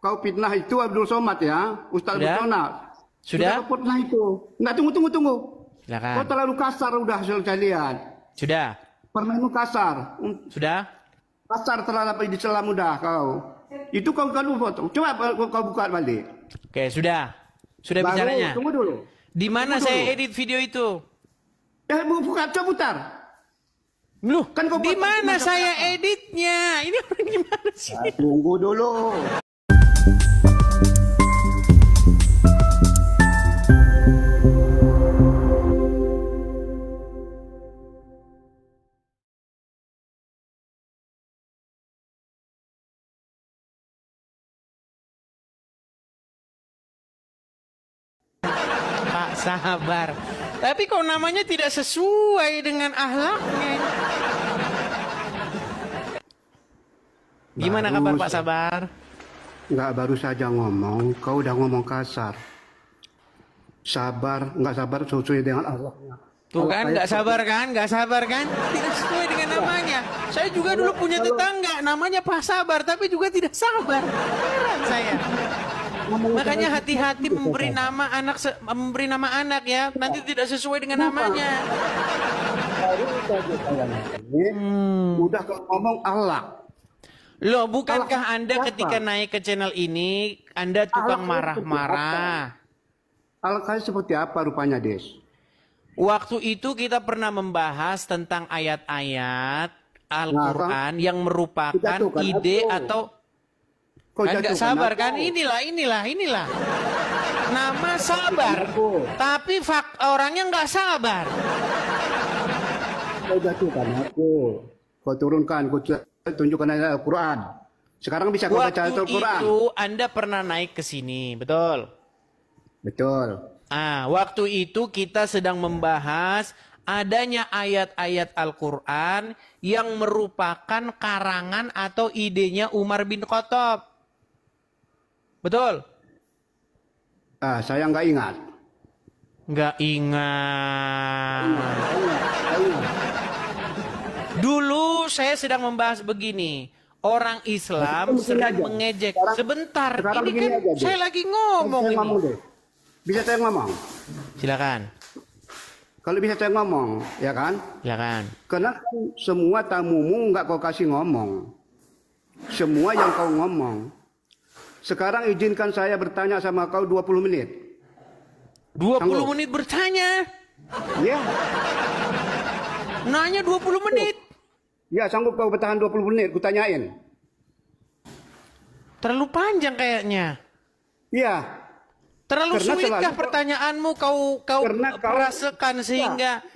kau fitnah itu Abdul Somad ya, Ustaz Abdul Somad. Sudah? Kau fitnah itu. Enggak, tunggu. Silakan. Kau terlalu kasar udah saya lihat. Sudah. Permainmu kasar. Sudah? Kasar terhadap Islam udah kau. Itu kau foto. Coba kau buka balik. Oke, sudah. Sudah Baru, bicaranya. tunggu dulu. Di mana Tunggu saya dulu. edit video itu? Ya, buka, coba putar. Loh, Kan kau di buat mana macam saya apa? editnya? Ini orang gimana sih? Tunggu dulu. Pak Sabar. Tapi kok namanya tidak sesuai dengan akhlaknya. Gimana kabar Pak Sabar? Enggak, baru saja ngomong, kau udah ngomong kasar. Sabar, enggak sabar sesuai dengan Allahnya. Tuh kan, nggak sabar kan? Nggak sabar kan? Tidak sesuai dengan namanya. Saya juga dulu punya tetangga, namanya Pak Sabar, tapi juga tidak sabar. Heran saya. Makanya hati-hati memberi nama anak ya, nanti tidak sesuai dengan namanya. Udah kau ngomong Allah. Loh, bukankah Anda ketika naik ke channel ini, Anda tukang marah-marah? Allah seperti apa rupanya, Des? Waktu itu kita pernah membahas tentang ayat-ayat Al-Quran yang merupakan ide atau kan nggak sabar kan? Inilah. Nama sabar, tapi orangnya nggak sabar. Kau jatuhkan aku. Kau turunkan, kau tunjukkan ayat Al-Quran. Sekarang bisa kau baca Al-Quran. Waktu itu Anda pernah naik ke sini, betul? Betul. Waktu itu kita sedang membahas adanya ayat-ayat Al-Quran yang merupakan karangan atau idenya Umar bin Khattab. Betul? Saya nggak ingat. Nggak ingat. Dulu saya sedang membahas begini. Orang Islam sering mengejek. Sebentar, ini kan saya lagi ngomong ini. Bisa saya ngomong? Silakan. Kalau bisa saya ngomong, ya kan? Silakan. Karena semua tamumu nggak kau kasih ngomong. Semua yang kau ngomong. Sekarang izinkan saya bertanya sama kau 20 menit. 20 menit bertanya? Ya. Nanya 20 menit? Ya, sanggup kau bertahan 20 menit, ku tanyain. Terlalu panjang kayaknya. Iya. Terlalu sulitkah pertanyaanmu kau perasakan sehingga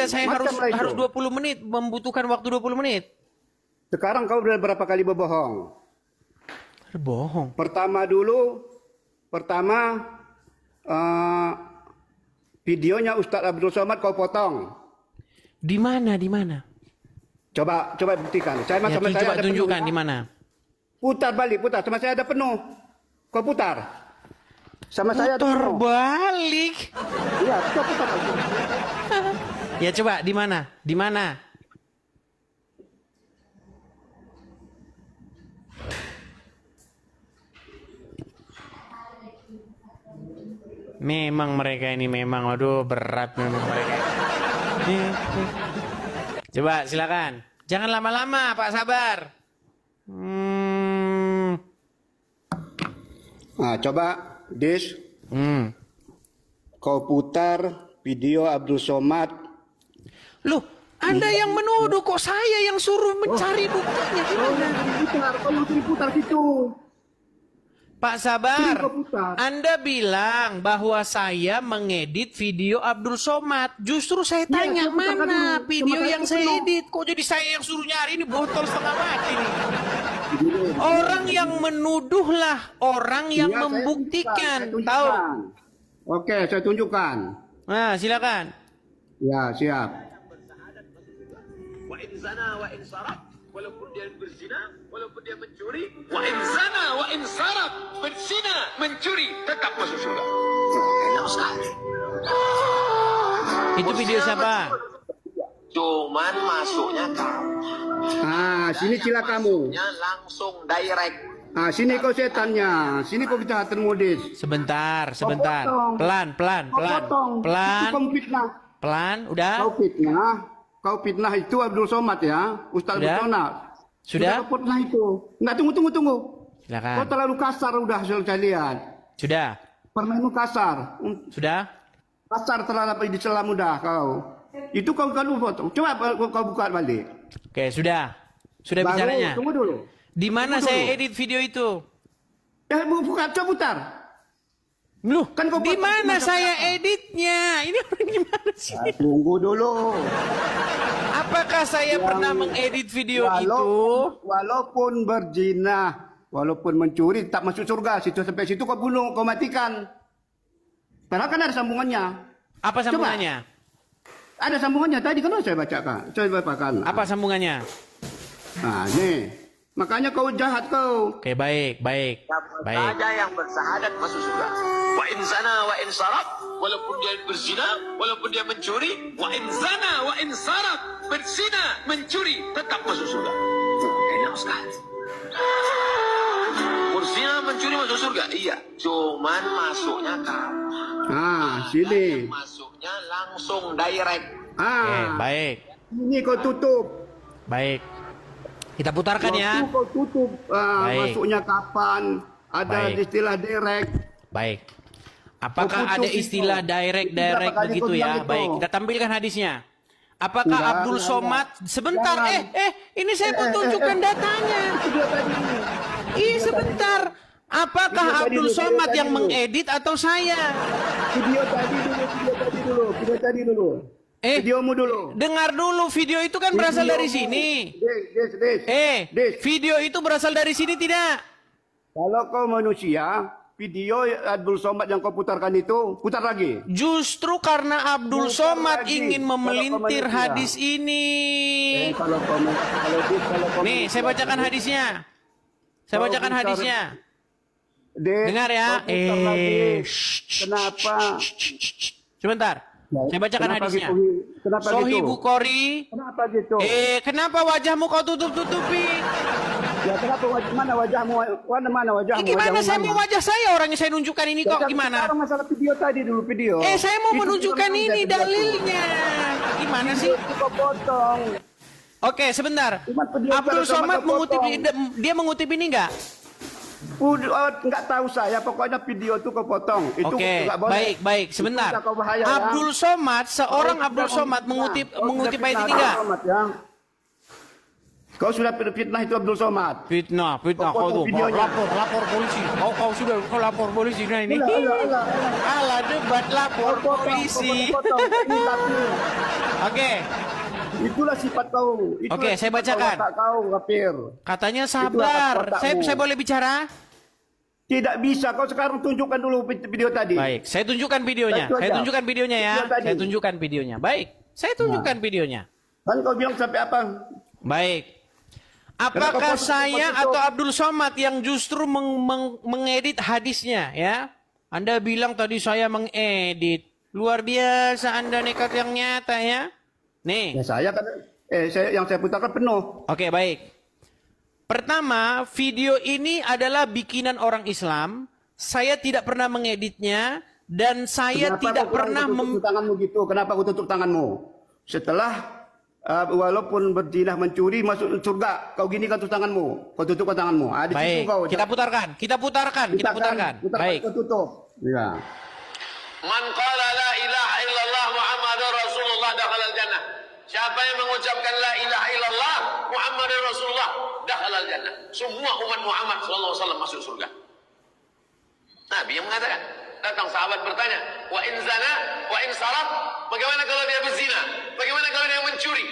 saya harus 20 menit, membutuhkan waktu 20 menit? Sekarang kau udah berapa kali berbohong? Berbohong. Pertama videonya Ustaz Abdul Somad kau potong. Di mana? Coba buktikan. Saya coba tunjukkan di mana. Putar balik, sama saya ada penuh. Kau putar. Sama saya ada penuh. Balik. Iya, putar balik. Ya coba di mana? Memang mereka ini aduh berat memang mereka. Coba silakan. Jangan lama-lama Pak Sabar. Coba Dis. Kau putar video Abdul Somad. Loh, Anda yang menuduh, kok saya yang suruh mencari buktinya? Gimana? Kau putar situ. Pak Sabar, Anda bilang bahwa saya mengedit video Abdul Somad. Justru saya tanya mana video yang saya edit. Kok jadi saya yang suruh nyari? Ini botol setengah mati nih. Orang yang menuduhlah orang yang membuktikan. Tahu? Oke, saya tunjukkan. Nah, silakan. Ya, siap. Walaupun dia berzina, walaupun dia mencuri, wa in zana wa in sarab, berzina, mencuri, tetap masuk surga. Enak sekali. Itu video siapa? Cuman masuknya kamu. Sini cila kamu. Langsung direct. Ah, sini kau setannya. Sini kau kejahatan modis. Sebentar. potong. Pelan. Kau potong. Itu kau fitnah. Pelan, udah. Kau fitnah itu Abdul Somad ya, Ustaz Sudah? Abdul. Sudah? Kau fitnah itu. Nggak, tunggu. Silakan. Kau terlalu kasar udah saya lihat. Sudah. Permainmu kasar. Sudah? Kasar terhadap Islam udah kau. Itu kau potong. Coba kau buka balik. Oke, sudah. Sudah Baru, bicaranya. Tunggu dulu. Di mana Tunggu saya dulu. edit video itu? Buka, coba putar. Loh, Kan kau di potong mana macam saya apa? editnya? Ini orang gimana sih? Tunggu dulu. Apakah saya pernah mengedit video itu? Walaupun berzina, walaupun mencuri, tetap masuk surga. Situ sampai situ kau bunuh, kau matikan. Padahal kan ada sambungannya. Apa sambungannya? Ada sambungannya tadi kan saya bacakan. Saya bacakan. Apa sambungannya? Nah, nih. Makanya kau jahat kau. Oke, baik. Siapa saja yang bersahadat masuk surga. Wa in zana wa in sarab, walaupun dia berzina, walaupun dia mencuri, wa in zana wa in sarab, berzina, mencuri, tetap masuk surga. Enak sekali. Berzina, mencuri masuk surga. Iya, cuman masuknya kapan? Ah, sini. Masuknya langsung direct. Oke, Ah, baik. ini kau tutup. Baik. Kita putarkan ya. Waktu kau tutup. Baik. Masuknya kapan? Ada Baik. istilah direct. Baik. Apakah Kau ada putus istilah itu. direct Itu berapa kali begitu kau ya? bilang itu? Baik, kita tampilkan hadisnya. Apakah Enggak, Abdul enggak, Somad sebentar Jangan. ini saya mau tunjukkan datanya. Video tadi. Ih, sebentar. Apakah Video tadi Abdul dulu, Somad video yang tadi dulu. mengedit atau saya? Video tadi dulu. Videomu dulu. Dengar dulu, video itu kan berasal dari sini. Des. Video itu berasal dari sini tidak? Kalau kau manusia, video Abdul Somad yang kau putarkan itu, putar lagi. Justru karena Abdul Putar Somad lagi. ingin Kalau memelintir kau manusia. hadis ini. Kalau kau Nih, saya bacakan hadisnya. Saya Kau bacakan putar- hadisnya. Des, Dengar ya. kau putar lagi. Kenapa? Sebentar. Saya bacakan Kenapa hadisnya. gitu? Kenapa Sahih gitu? Bukhari. Kenapa gitu? Kenapa wajahmu kau tutup-tutupi? Ya kenapa mana wajahmu? Mana wajahmu? Gimana Wajahmu saya mana? mau wajah saya orangnya saya nunjukkan ini kok Sekarang gimana? masalah video tadi dulu video. Saya mau Itu menunjukkan bukan ini video itu. dalilnya. Gimana sih? Itu kau potong. Oke, sebentar. Cuma video Abdul pada sama Somad kau mengutip potong. dia mengutip ini enggak? Nggak tahu saya, pokoknya video itu kau potong. Itu Oke, nggak boleh. baik, sebentar. Itu udah kau bahaya, ya. Abdul Somad, seorang Abdul Somad mengutip ayat ini enggak? Ya. Kau sudah fitnah itu Abdul Somad. Fitnah, Kau kau potong tuh videonya. lapor polisi. Kau sudah lapor polisi nah ini. Alah. Alah debat lapor Kau potong, polisi. kau potong. Ini tapi. Oke, Itulah sifat kau. Itulah Oke, saya sifat bacakan. Kau kafir. katanya Itulah sabar. kata-katamu. Saya boleh bicara? Tidak bisa. Kau sekarang tunjukkan dulu video tadi. Baik, saya tunjukkan videonya. Itu aja. Saya tunjukkan videonya ya. Itu tadi. Saya tunjukkan videonya. Baik, saya tunjukkan videonya. Kan kau bilang sampai apa? Baik. Kenapa Apakah kau saya tutup? atau Abdul Somad yang justru mengedit hadisnya ya? Anda bilang tadi saya mengedit. Luar biasa Anda nekat yang nyata ya. Nih. Ya saya kan yang saya putarkan penuh. Oke, baik. Pertama, video ini adalah bikinan orang Islam. Saya tidak pernah mengeditnya dan saya Kenapa tidak kau pernah tutup tanganmu gitu? Kenapa kau tutup tanganmu? Setelah walaupun berzina mencuri masuk surga, kau gini kan tutup tanganmu. Kau tutupkan tanganmu. Di Baik, situ kau. kita putarkan. Baik. Kau tutup. Ya. Man qala la ilaha illallah Muhammadur Rasulullah dakhalal jannah. Siapa yang mengucapkan la ilaha illallah Muhammadur Rasulullah dakhalal jannah. Semua umat Muhammad sallallahu alaihi wasallam masuk surga. Nabi yang mengatakan. Datang sahabat bertanya, wa in zana wa in saraf, bagaimana kalau dia berzina? Bagaimana kalau dia mencuri?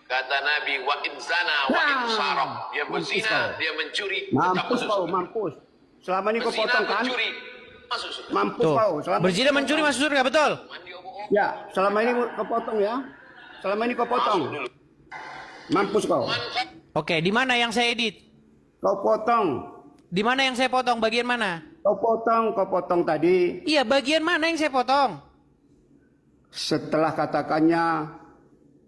Kata Nabi, wa in zana wa in saraf. Dia berzina, dia mencuri, tetap Mampus masuk kau, surga. mampus. Selama ini kau Berzina, potong kan? mencuri, masuk surga. Mampus Tuh. kau. Selama Berzina mencuri masuk surga, betul? Mandi bohong. Ya, selama ini kau potong ya. Selama ini kau potong. Mampus kau. Oke, di mana yang saya edit? Kau potong. Di mana yang saya potong? Bagian mana? Kau potong tadi. Iya, bagian mana yang saya potong? Setelah katakannya,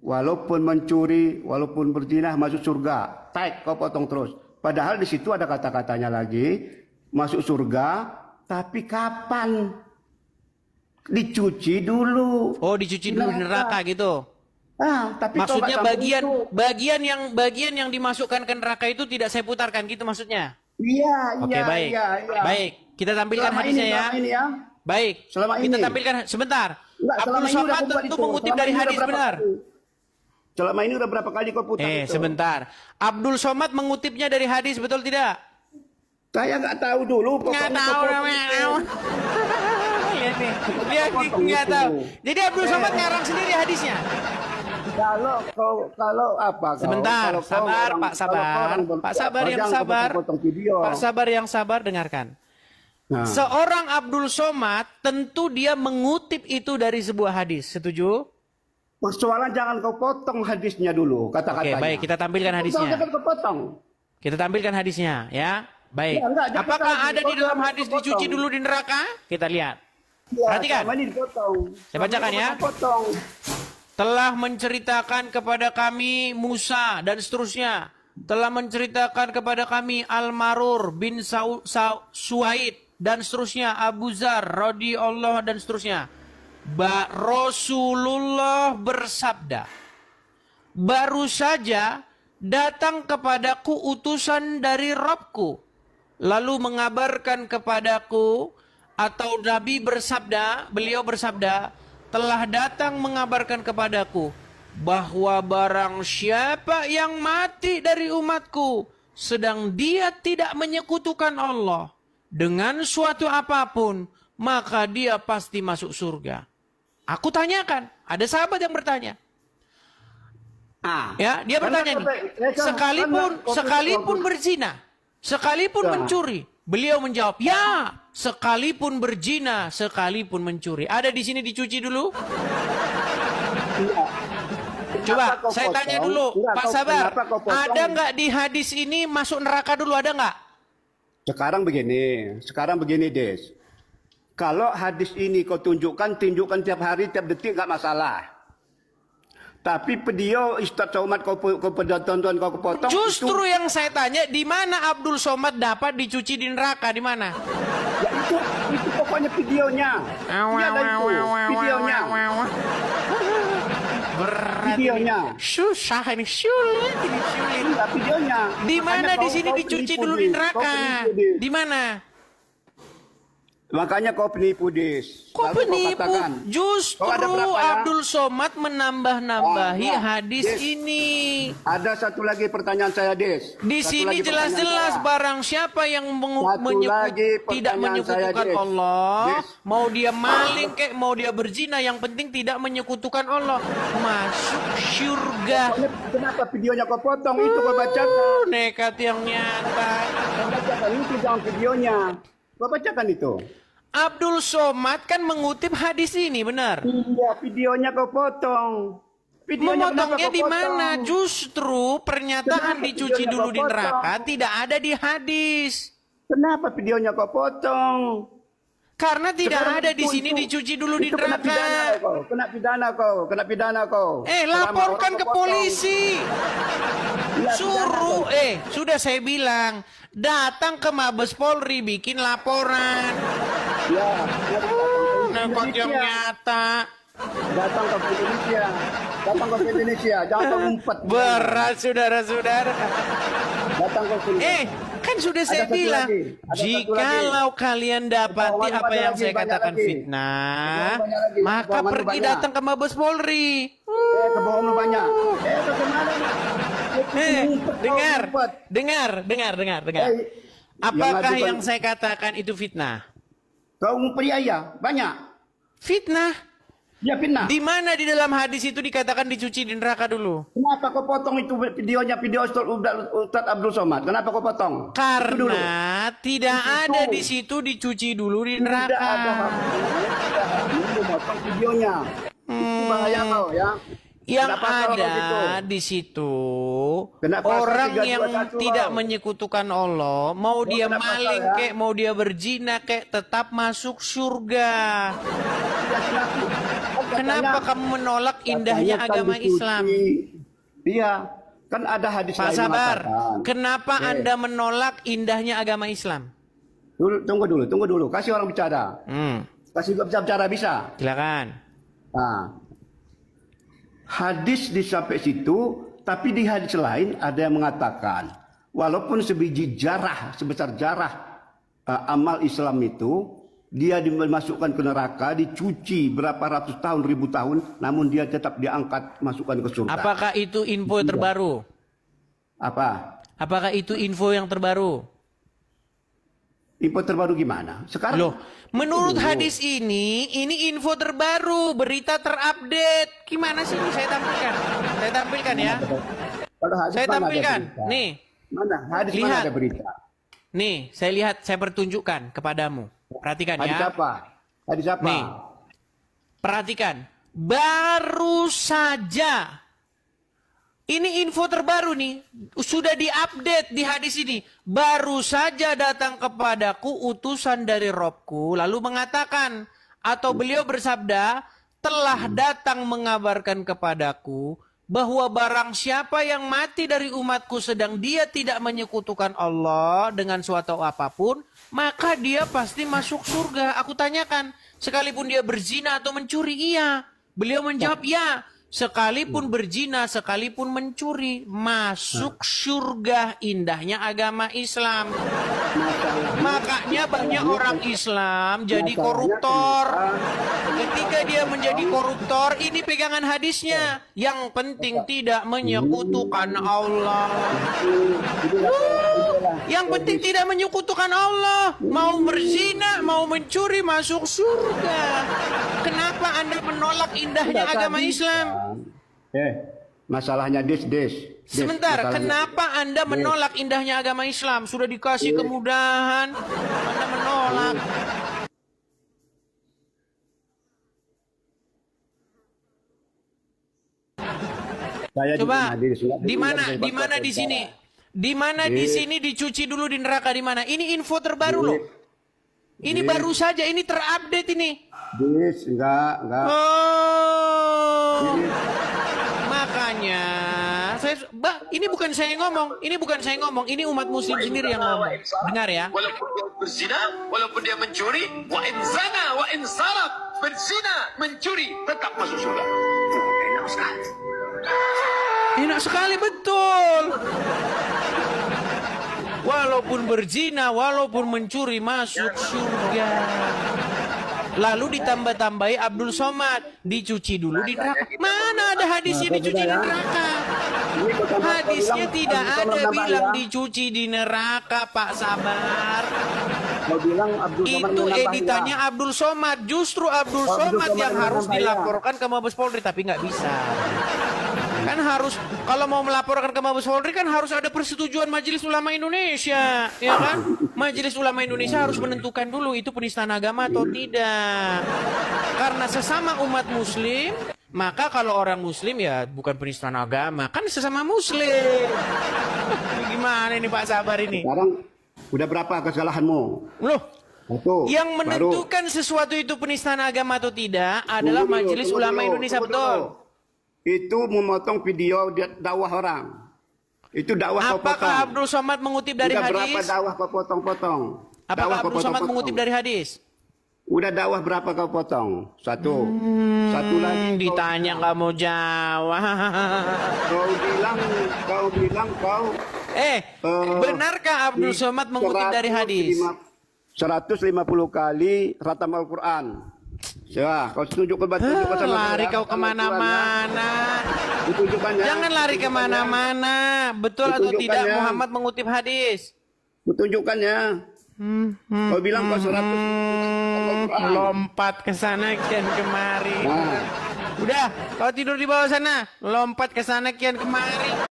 walaupun mencuri, walaupun berzina masuk surga. Kau potong terus. Padahal di situ ada kata-katanya lagi, masuk surga, tapi kapan? Dicuci dulu. Oh, dicuci dulu di neraka gitu. Tapi maksudnya bagian yang dimasukkan ke neraka itu tidak saya putarkan gitu maksudnya. Iya, Oke, baik. Iya. Baik, kita tampilkan Selama hadisnya ini, ya. Baik, Selama kita ini. tampilkan sebentar. Enggak, Abdul Somad tentu mengutip dari hadis benar. Selama ini udah berapa kali kau putar itu? Sebentar. Abdul Somad mengutipnya dari hadis, betul tidak? Saya nggak tahu dulu. Nggak tahu namanya. Lihat nih, nggak tahu. Jadi Abdul Somad ngarang sendiri hadisnya. Kalau apa? Sebentar, sabar, Pak Sabar. Pak Sabar yang sabar. Pak Sabar yang sabar, dengarkan. Nah. Seorang Abdul Somad tentu dia mengutip itu dari sebuah hadis. Setuju? Persoalan jangan kau potong hadisnya dulu, kata-katanya. Oke, baik, kita tampilkan hadisnya. Jangan kau potong. Kita tampilkan hadisnya, ya. Baik. Ya, enggak, apakah tadi, ada di dalam hadis dicuci dulu di neraka? Kita lihat. Ya, perhatikan. Saya bacakan ya. Telah menceritakan kepada kami Musa dan seterusnya. Telah menceritakan kepada kami Al-Marur bin Suhaid dan seterusnya. Abu Zar radhiyallahu dan seterusnya. Rasulullah bersabda, baru saja datang kepadaku utusan dari Rabbku, lalu mengabarkan kepadaku, atau Nabi bersabda, beliau bersabda, telah datang mengabarkan kepadaku bahwa barang siapa yang mati dari umatku sedang dia tidak menyekutukan Allah dengan suatu apapun, maka dia pasti masuk surga. Aku tanyakan, ada sahabat yang bertanya. Ya, dia bertanya nih, sekalipun berzina, sekalipun mencuri, beliau menjawab, ya, sekalipun berzina, sekalipun mencuri. Ada di sini dicuci dulu? Coba saya tanya dulu, Pak Sabar, ada nggak di hadis ini masuk neraka dulu, ada nggak? Sekarang begini, Des. Kalau hadis ini kau tunjukkan tiap hari, tiap detik nggak masalah. Tapi video Ustaz Somad kau tonton kau potong. Justru itu... yang saya tanya, di mana Abdul Somad dapat dicuci di neraka? Di mana? Ya itu pokoknya videonya. Videonya. Berat. Videonya. Susah ini, sulit. Videonya. Di mana di sini dicuci dulu di neraka? Di mana? Makanya kau penipu, Des. Kok penipu? Justru Abdul Somad menambah-nambahi hadis ini. Ada satu lagi pertanyaan saya, Des. Di sini jelas-jelas barang siapa yang tidak menyekutukan Allah, mau dia maling kek, mau dia berzina, yang penting tidak menyekutukan Allah, masuk surga. Kenapa videonya kau potong? Itu kau bacakan. Nekat yang nyata. Kau bacakan itu dalam videonya. Kau bacakan itu. Abdul Somad kan mengutip hadis ini, benar? Iya, videonya kau potong. Memotongnya di mana? Justru pernyataan dicuci dulu di neraka tidak ada di hadis. Kenapa videonya kau potong? Karena tidak ada di sini dicuci dulu di neraka. Kena pidana kau. Laporkan ke polisi. Suruh, sudah saya bilang, datang ke Mabes Polri bikin laporan. Ya, nampak yang nyata. Datang ke Indonesia, jangan ngumpet. Berat, saudara-saudara. Datang ke Indonesia. Kan sudah saya bilang, jikalau kalian dapati apa yang saya katakan fitnah, maka pergi datang ke Mabes Polri. Kebohongan banyak. Dengar. Apakah yang saya katakan itu fitnah? Kau memperiaya banyak. Fitnah. Ya, fitnah. Di mana di dalam hadis itu dikatakan dicuci di neraka dulu? Kenapa kau potong itu videonya, video Ustaz Abdul Somad? Kenapa kau potong? Karena tidak ada di situ dicuci dulu di neraka. Itu potong videonya. Itu bahaya kau ya. Yang ada di situ orang yang tidak menyekutukan Allah, mau dia maling kek, mau dia berzina kek, tetap masuk surga. Kenapa kamu menolak indahnya agama Islam? Iya, Kan ada hadis Pak lain Sabar, mengatakan. kenapa Anda menolak indahnya agama Islam? Tunggu dulu. Kasih orang bicara. Kasih bicara bisa. Silakan. Nah, hadis sampai situ, tapi di hadis lain ada yang mengatakan, walaupun sebiji jarah, sebesar jarah amal Islam itu, dia dimasukkan ke neraka, dicuci berapa ratus tahun, ribu tahun, namun dia tetap diangkat, masukkan ke surga. Apakah itu info terbaru? Apa? Apakah itu info yang terbaru? Info terbaru gimana? Sekarang? Loh, menurut hadis ini info terbaru, berita terupdate. Gimana sih ini saya tampilkan? Saya tampilkan ya. Kalau hadis Saya mana ada tampilkan. berita? Nih. Mana? Hadis mana Lihat. ada berita? Nih, saya lihat, saya pertunjukkan kepadamu. Perhatikan Hadis ya. apa? Hadis apa? Nih. Perhatikan. Baru saja. Ini info terbaru nih. Sudah diupdate di hadis ini. Baru saja datang kepadaku utusan dari Robku. Lalu mengatakan. Atau beliau bersabda. Telah datang mengabarkan kepadaku. Bahwa barang siapa yang mati dari umatku sedang dia tidak menyekutukan Allah dengan suatu apapun. Maka dia pasti masuk surga. Aku tanyakan. Sekalipun dia berzina atau mencuri, iya. Beliau menjawab, ya. Sekalipun berzina, sekalipun mencuri, masuk surga. Indahnya agama Islam. Makanya banyak orang Islam jadi koruptor. Ketika dia menjadi koruptor, ini pegangan hadisnya. Yang penting tidak menyekutukan Allah. Yang penting tidak menyekutukan Allah. Mau berzina, mau mencuri, masuk surga. Kenapa Anda menolak indahnya agama Islam? Masalahnya Des. Sebentar, Masalahnya. kenapa Anda menolak indahnya agama Islam? Sudah dikasih kemudahan, Anda menolak. Saya Coba, juga hadir. di mana di sini? Di mana di sini dicuci dulu di neraka di mana? Ini info terbaru loh. Ini baru saja, ini terupdate ini. Des, enggak. Oh. Makanya ini bukan saya ngomong, ini umat muslim sendiri yang ngomong. Dengar ya. Walaupun dia berzina, walaupun dia mencuri, wa in zana, wa in sarab, berzina, mencuri, tetap masuk surga. Enak sekali. Enak sekali, betul. Walaupun berzina, walaupun mencuri, masuk surga. Lalu ditambah-tambahi Abdul Somad, dicuci dulu di neraka. Mana ada hadisnya dicuci di neraka? Hadisnya tidak ada bilang dicuci di neraka, Pak Sabar. Itu editannya Abdul Somad. Justru Abdul Somad yang harus dilaporkan ke Mabes Polri, tapi nggak bisa. Kan harus, kalau mau melaporkan ke Mabes Polri kan harus ada persetujuan Majelis Ulama Indonesia, ya kan? Majelis Ulama Indonesia harus menentukan dulu itu penistaan agama atau tidak. Karena sesama umat muslim, maka kalau orang muslim ya bukan penistaan agama, kan sesama muslim. Gimana ini Pak Sabar ini? Sekarang udah berapa kesalahanmu? Loh, Satu, yang menentukan sesuatu itu penistaan agama atau tidak adalah Majelis Ulama Indonesia, betul. Itu memotong video dakwah orang. Itu dakwah kau potong. Apakah Abdul Somad mengutip dari Udah berapa hadis? dakwah kau potong-potong? Apakah Abdul Somad mengutip dari hadis? Udah dakwah berapa kau potong? Satu. Satu lagi. Ditanya nggak mau jawab. Kau bilang kau. Benarkah Abdul Somad mengutip dari hadis? 150 kali khatam Al-Quran. Ya, kau tunjukkan Lari kau kemana-mana. Jangan lari kemana-mana. Betul atau tidak Muhammad mengutip hadis? Kutunjukkannya. Kau bilang kau 100 lompat ke sana kian kemari. Udah, kau tidur di bawah sana, lompat ke sana kian kemari.